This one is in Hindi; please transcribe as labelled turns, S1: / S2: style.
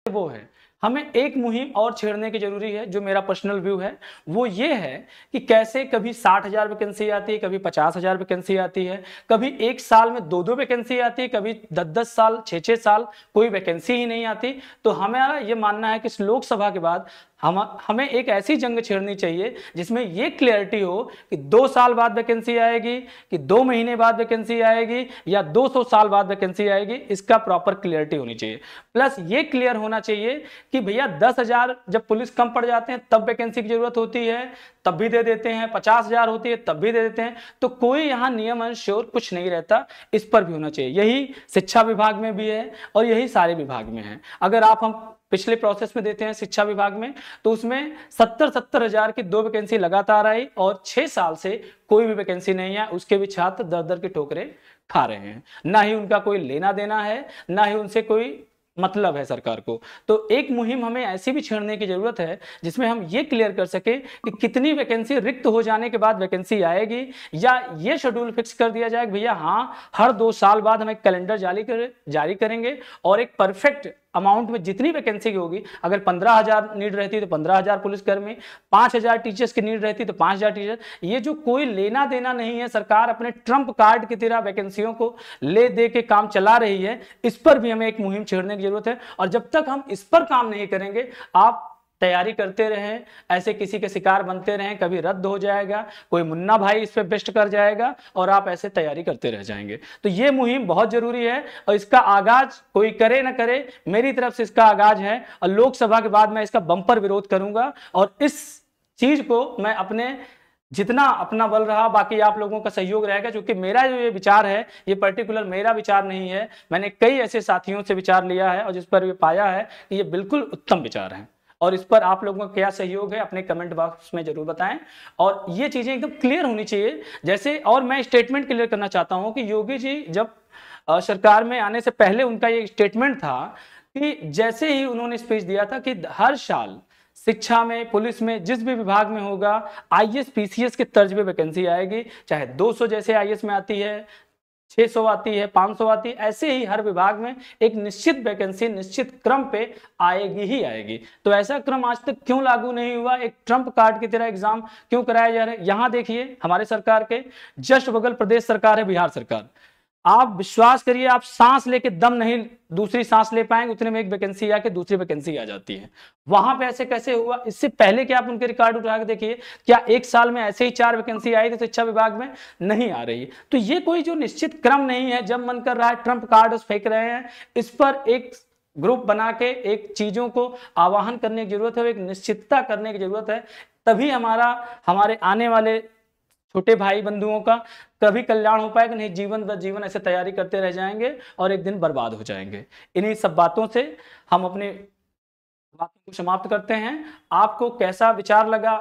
S1: वो है, हमें एक मुहिम और छेड़ने की जरूरी है। जो मेरा पर्सनल व्यू है वो ये है कि कैसे कभी 60,000 वैकेंसी आती है, कभी 50,000 वैकेंसी आती है, कभी एक साल में 2-2 वैकेंसी आती है, कभी 10-10 साल 6-6 साल कोई वैकेंसी ही नहीं आती। तो हमारा ये मानना है कि इस लोकसभा के बाद हमें एक ऐसी जंग छेड़नी चाहिए जिसमें ये क्लैरिटी हो कि 2 साल बाद वैकेंसी आएगी, कि 2 महीने बाद वैकेंसी आएगी, या 200 साल बाद वैकेंसी आएगी, इसका प्रॉपर क्लियरिटी होनी चाहिए। प्लस ये क्लियर होना चाहिए कि भैया 10,000 जब पुलिस कम पड़ जाते हैं तब वैकेंसी की जरूरत होती है, तब भी दे देते हैं, 50,000 होती है तब भी दे देते हैं। तो कोई यहाँ नियम अनुश्योर कुछ नहीं रहता, इस पर भी होना चाहिए। यही शिक्षा विभाग में भी है और यही सारे विभाग में है। अगर हम पिछले प्रोसेस में देते हैं शिक्षा विभाग में, तो उसमें 70-70 हजार की 2 वैकेंसी लगातार आई और 6 साल से कोई भी वैकेंसी नहीं है। उसके भी छात्र दर-दर की ठोकरें खा रहे हैं, ना ही उनका कोई लेना देना है, ना ही उनसे कोई मतलब है सरकार को। तो एक मुहिम हमें ऐसी भी छेड़ने की जरूरत है जिसमें हम ये क्लियर कर सके कि कितनी वैकेंसी रिक्त हो जाने के बाद वैकेंसी आएगी, या ये शेड्यूल फिक्स कर दिया जाए कि भैया हाँ, हर 2 साल बाद हम एक कैलेंडर जारी करेंगे और एक परफेक्ट अमाउंट में जितनी वैकेंसी होगी, अगर 15,000 नीड रहती है तो 15,000 पुलिसकर्मी, 5,000 टीचर्स की नीड रहती है तो 5,000 टीचर। ये जो कोई लेना देना नहीं है, सरकार अपने ट्रम्प कार्ड की तरह वैकेंसियों को ले दे के काम चला रही है, इस पर भी हमें एक मुहिम छेड़ने की जरूरत है। और जब तक हम इस पर काम नहीं करेंगे, आप तैयारी करते रहें, ऐसे किसी के शिकार बनते रहें, कभी रद्द हो जाएगा, कोई मुन्ना भाई इस पे बेस्ट कर जाएगा और आप ऐसे तैयारी करते रह जाएंगे। तो ये मुहिम बहुत जरूरी है और इसका आगाज कोई करे ना करे, मेरी तरफ से इसका आगाज है और लोकसभा के बाद मैं इसका बंपर विरोध करूंगा। और इस चीज को मैं अपने जितना अपना बल रहा, बाकी आप लोगों का सहयोग रहेगा, क्योंकि मेरा जो ये विचार है ये पर्टिकुलर मेरा विचार नहीं है। मैंने कई ऐसे साथियों से विचार लिया है और जिस पर ये पाया है कि ये बिल्कुल उत्तम विचार है। और इस पर आप लोगों का क्या सहयोग है अपने कमेंट बॉक्स में जरूर बताएं। और ये चीजें एकदम क्लियर होनी चाहिए। जैसे, और मैं स्टेटमेंट क्लियर करना चाहता हूं कि योगी जी जब सरकार में आने से पहले उनका ये स्टेटमेंट था कि जैसे ही उन्होंने स्पीच दिया था कि हर साल शिक्षा में, पुलिस में, जिस भी विभाग में होगा, आईएएस पीसीएस के तर्ज पे वैकेंसी आएगी। चाहे 200 जैसे आईएएस में आती है, 600 आती है, 500 आती है, ऐसे ही हर विभाग में एक निश्चित वैकेंसी निश्चित क्रम पे आएगी ही आएगी। तो ऐसा क्रम आज तक क्यों लागू नहीं हुआ? एक ट्रम्प कार्ड की तरह एग्जाम क्यों कराया जा रहा है? यहां देखिए, हमारे सरकार के जस्ट बगल प्रदेश सरकार है, बिहार सरकार। आप विश्वास करिए, आप सांस लेके दम नहीं दूसरी सांस ले पाएंगे, उतने में एक वैकेंसी आके दूसरी वैकेंसी आ जाती है। वहां पे ऐसे कैसे हुआ? इससे पहले कि आप उनके रिकॉर्ड उठा के देखिए, क्या एक साल में ऐसे ही 4 वैकेंसी आई थी शिक्षा विभाग में? नहीं आ रही। तो ये कोई जो निश्चित क्रम नहीं है, जब मन कर रहा है ट्रम्प कार्ड फेंक रहे हैं। इस पर एक ग्रुप बना के एक चीजों को आवाहन करने की जरूरत है, एक निश्चितता करने की जरूरत है। तभी हमारे आने वाले छोटे भाई बंधुओं का कभी कल्याण हो पाएगा। नहीं, जीवन ब जीवन ऐसे तैयारी करते रह जाएंगे और एक दिन बर्बाद हो जाएंगे। इन्हीं सब बातों से हम अपने बातों को समाप्त करते हैं। आपको कैसा विचार लगा